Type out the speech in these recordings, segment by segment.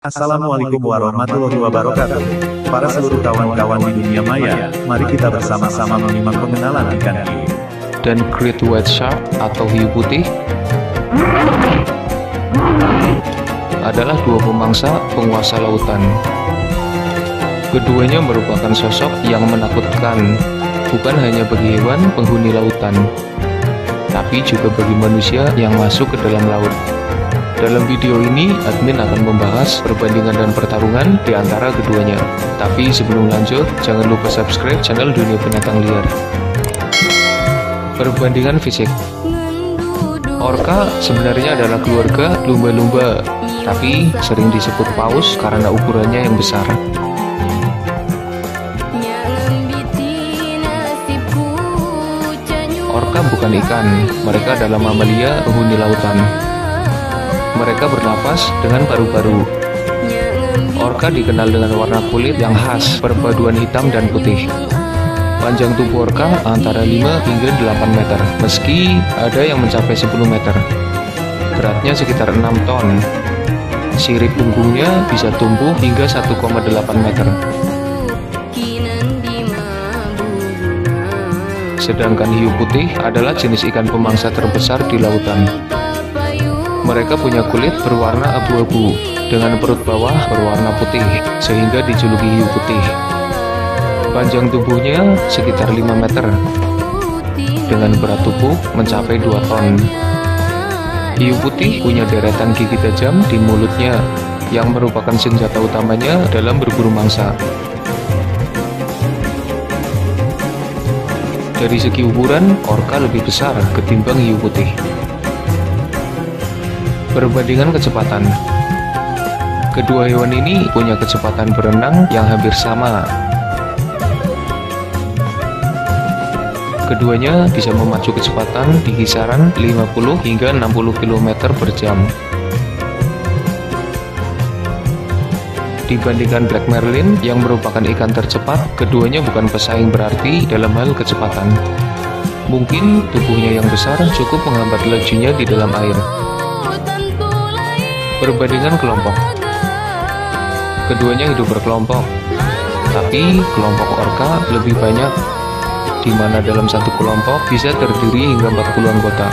Assalamualaikum warahmatullahi wabarakatuh. Para seluruh kawan-kawan di dunia maya, mari kita bersama-sama menyimak pengenalan ikan hiu dan Great White Shark atau hiu putih adalah dua pemangsa penguasa lautan. Keduanya merupakan sosok yang menakutkan, bukan hanya bagi hewan penghuni lautan, tapi juga bagi manusia yang masuk ke dalam laut. Dalam video ini, admin akan membahas perbandingan dan pertarungan di antara keduanya. Tapi sebelum lanjut, jangan lupa subscribe channel Dunia Binatang Liar. Perbandingan fisik. Orca sebenarnya adalah keluarga lumba-lumba, tapi sering disebut paus karena ukurannya yang besar. Orca bukan ikan, mereka adalah mamalia penghuni lautan. Mereka bernapas dengan paru-paru. Orca dikenal dengan warna kulit yang khas, perpaduan hitam dan putih. Panjang tubuh orca antara 5 hingga 8 meter, meski ada yang mencapai 10 meter. Beratnya sekitar 6 ton. Sirip punggungnya bisa tumbuh hingga 1,8 meter. Sedangkan hiu putih adalah jenis ikan pemangsa terbesar di lautan. Mereka punya kulit berwarna abu-abu dengan perut bawah berwarna putih, sehingga dijuluki hiu putih. Panjang tubuhnya sekitar 5 meter, dengan berat tubuh mencapai 2 ton. Hiu putih punya deretan gigi tajam di mulutnya, yang merupakan senjata utamanya dalam berburu mangsa. Dari segi ukuran, orca lebih besar ketimbang hiu putih. Perbandingan kecepatan. Kedua hewan ini punya kecepatan berenang yang hampir sama. Keduanya bisa memacu kecepatan di kisaran 50 hingga 60 km per jam. Dibandingkan Black Marlin yang merupakan ikan tercepat, keduanya bukan pesaing berarti dalam hal kecepatan. Mungkin tubuhnya yang besar cukup menghambat lajunya di dalam air. Perbandingan kelompok. Keduanya hidup berkelompok, tapi kelompok orca lebih banyak, di mana dalam satu kelompok bisa terdiri hingga 40 anggota.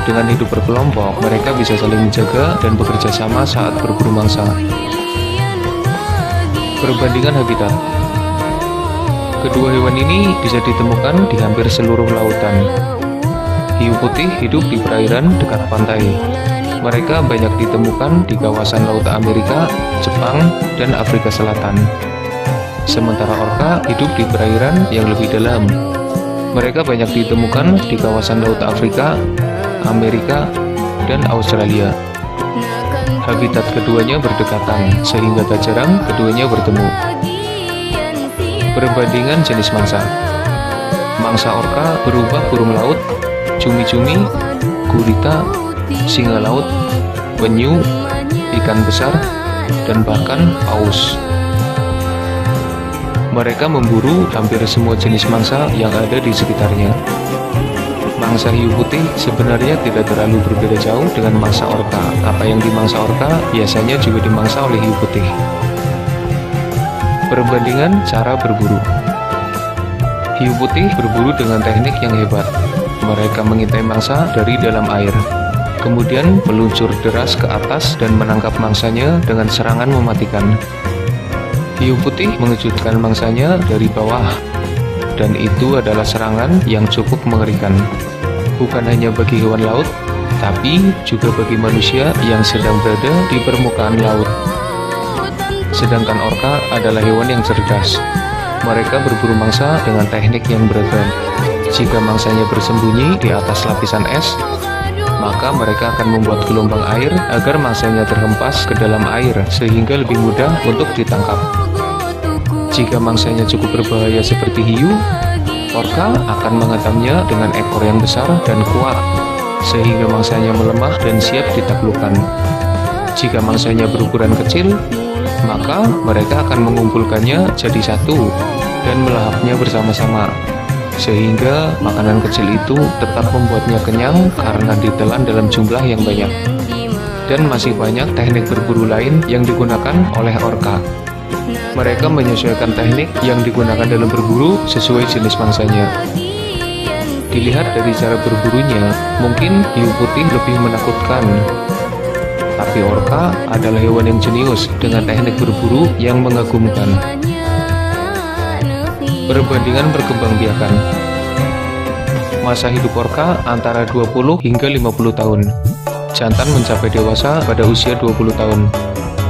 Dengan hidup berkelompok, mereka bisa saling menjaga dan bekerja sama saat berburu mangsa. Perbandingan habitat. Kedua hewan ini bisa ditemukan di hampir seluruh lautan. Hiu putih hidup di perairan dekat pantai. Mereka banyak ditemukan di kawasan Laut Amerika, Jepang, dan Afrika Selatan. Sementara orca hidup di perairan yang lebih dalam. Mereka banyak ditemukan di kawasan Laut Afrika, Amerika, dan Australia. Habitat keduanya berdekatan, sehingga tak jarang keduanya bertemu. Perbandingan jenis mangsa. Mangsa orca berupa burung laut, cumi-cumi, gurita, singa laut, penyu, ikan besar, dan bahkan paus. Mereka memburu hampir semua jenis mangsa yang ada di sekitarnya. Mangsa hiu putih sebenarnya tidak terlalu berbeda jauh dengan mangsa orca. Apa yang dimangsa orca biasanya juga dimangsa oleh hiu putih. Perbandingan cara berburu. Hiu putih berburu dengan teknik yang hebat. Mereka mengintai mangsa dari dalam air, kemudian meluncur deras ke atas dan menangkap mangsanya dengan serangan mematikan. Hiu putih mengejutkan mangsanya dari bawah, dan itu adalah serangan yang cukup mengerikan. Bukan hanya bagi hewan laut, tapi juga bagi manusia yang sedang berada di permukaan laut. Sedangkan orca adalah hewan yang cerdas. Mereka berburu mangsa dengan teknik yang beragam. Jika mangsanya bersembunyi di atas lapisan es, maka mereka akan membuat gelombang air agar mangsanya terhempas ke dalam air sehingga lebih mudah untuk ditangkap. Jika mangsanya cukup berbahaya seperti hiu, orca akan menghantamnya dengan ekor yang besar dan kuat sehingga mangsanya melemah dan siap ditaklukkan. Jika mangsanya berukuran kecil, maka mereka akan mengumpulkannya jadi satu dan melahapnya bersama-sama, sehingga makanan kecil itu tetap membuatnya kenyang karena ditelan dalam jumlah yang banyak. dan masih banyak teknik berburu lain yang digunakan oleh orka. Mereka menyesuaikan teknik yang digunakan dalam berburu sesuai jenis mangsanya. Dilihat dari cara berburunya, mungkin hiu putih lebih menakutkan. Tapi orka adalah hewan yang jenius dengan teknik berburu yang mengagumkan. Perbandingan berkembangbiakan. Masa hidup orka antara 20 hingga 50 tahun. Jantan mencapai dewasa pada usia 20 tahun.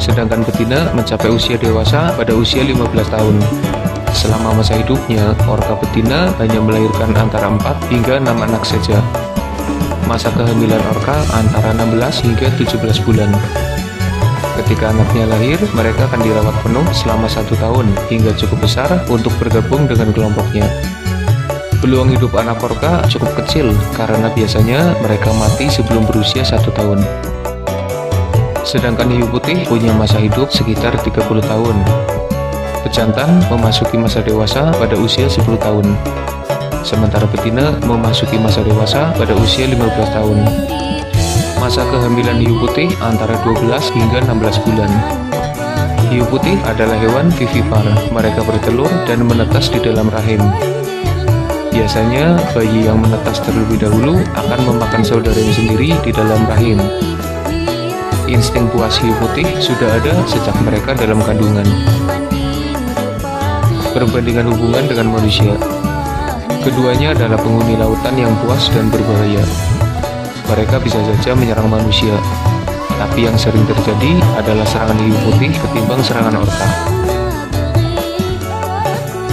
Sedangkan betina mencapai usia dewasa pada usia 15 tahun. Selama masa hidupnya, orka betina hanya melahirkan antara 4 hingga 6 anak saja. Masa kehamilan orka antara 16 hingga 17 bulan. Ketika anaknya lahir, mereka akan dirawat penuh selama 1 tahun hingga cukup besar untuk bergabung dengan kelompoknya. Peluang hidup anak orka cukup kecil karena biasanya mereka mati sebelum berusia 1 tahun. Sedangkan hiu putih punya masa hidup sekitar 30 tahun. Pejantan memasuki masa dewasa pada usia 10 tahun. Sementara betina memasuki masa dewasa pada usia 15 tahun. Masa kehamilan hiu putih antara 12 hingga 16 bulan. Hiu putih adalah hewan vivipar. Mereka bertelur dan menetas di dalam rahim. Biasanya, bayi yang menetas terlebih dahulu akan memakan saudaranya sendiri di dalam rahim. Insting puas hiu putih sudah ada sejak mereka dalam kandungan. Perbandingan hubungan dengan manusia. Keduanya adalah penghuni lautan yang puas dan berbahaya. Mereka bisa saja menyerang manusia, tapi yang sering terjadi adalah serangan hiu putih ketimbang serangan orka.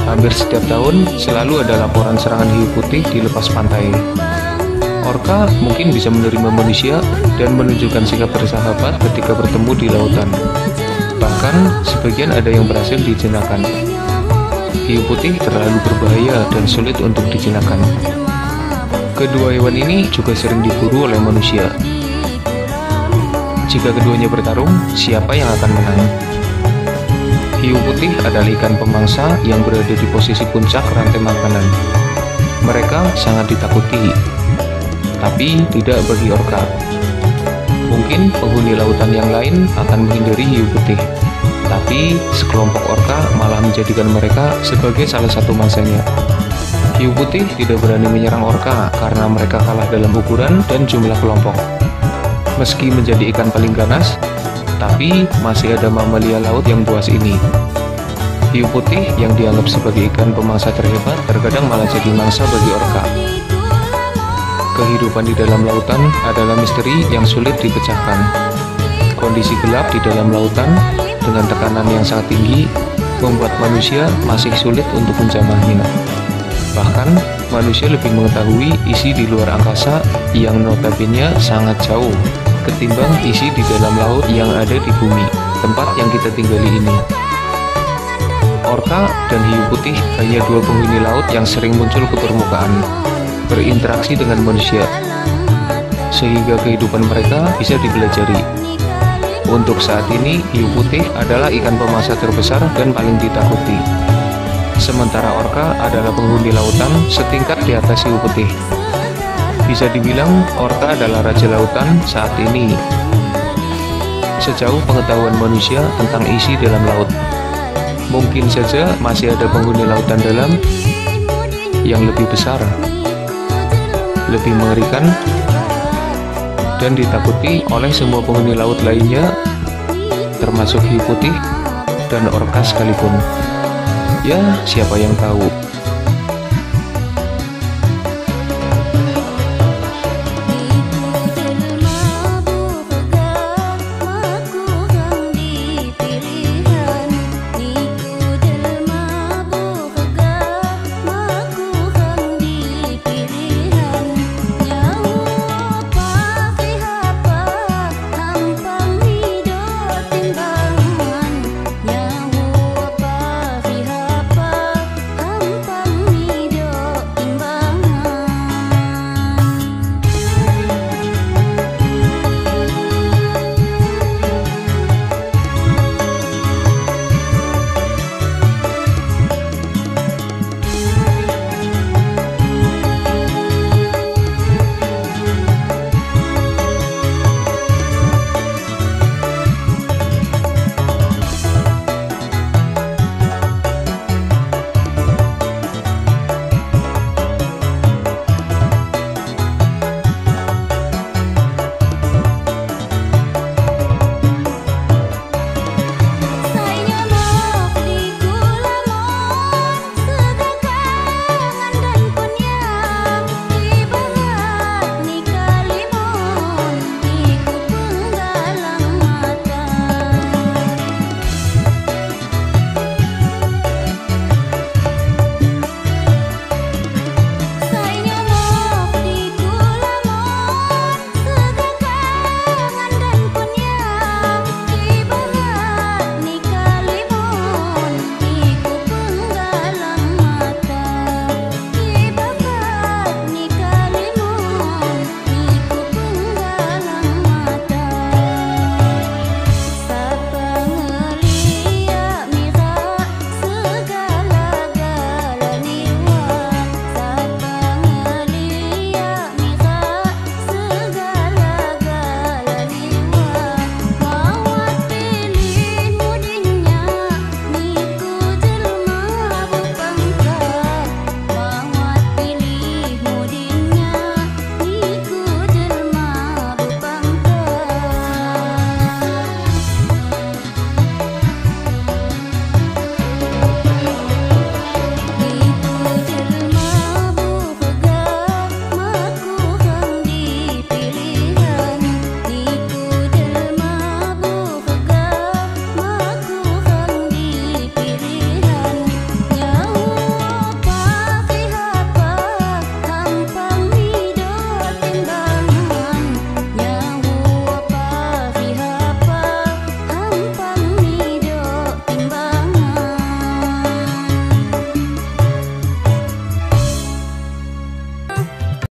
Hampir setiap tahun selalu ada laporan serangan hiu putih di lepas pantai. Orka mungkin bisa menerima manusia dan menunjukkan sikap bersahabat ketika bertemu di lautan. Bahkan sebagian ada yang berhasil dijinakan. Hiu putih terlalu berbahaya dan sulit untuk dijinakan. Kedua hewan ini juga sering diburu oleh manusia. Jika keduanya bertarung, siapa yang akan menang? Hiu putih adalah ikan pemangsa yang berada di posisi puncak rantai makanan. Mereka sangat ditakuti, tapi tidak bagi orka. Mungkin penghuni lautan yang lain akan menghindari hiu putih, tapi sekelompok orka malah menjadikan mereka sebagai salah satu mangsanya. Hiu putih tidak berani menyerang orka karena mereka kalah dalam ukuran dan jumlah kelompok. Meski menjadi ikan paling ganas, tapi masih ada mamalia laut yang buas ini. Hiu putih yang dianggap sebagai ikan pemangsa terhebat terkadang malah jadi mangsa bagi orka. Kehidupan di dalam lautan adalah misteri yang sulit dipecahkan. Kondisi gelap di dalam lautan dengan tekanan yang sangat tinggi membuat manusia masih sulit untuk menjamahnya. Bahkan, manusia lebih mengetahui isi di luar angkasa yang notabene sangat jauh ketimbang isi di dalam laut yang ada di bumi, tempat yang kita tinggali ini. Orka dan hiu putih hanya dua penghuni laut yang sering muncul ke permukaan, berinteraksi dengan manusia, sehingga kehidupan mereka bisa dipelajari. Untuk saat ini, hiu putih adalah ikan pemangsa terbesar dan paling ditakuti. Sementara orka adalah penghuni lautan setingkat di atas hiu putih. Bisa dibilang, orka adalah raja lautan saat ini. Sejauh pengetahuan manusia tentang isi dalam laut, mungkin saja masih ada penghuni lautan dalam yang lebih besar, lebih mengerikan, dan ditakuti oleh semua penghuni laut lainnya, termasuk hiu putih dan orka sekalipun. Ya, siapa yang tahu?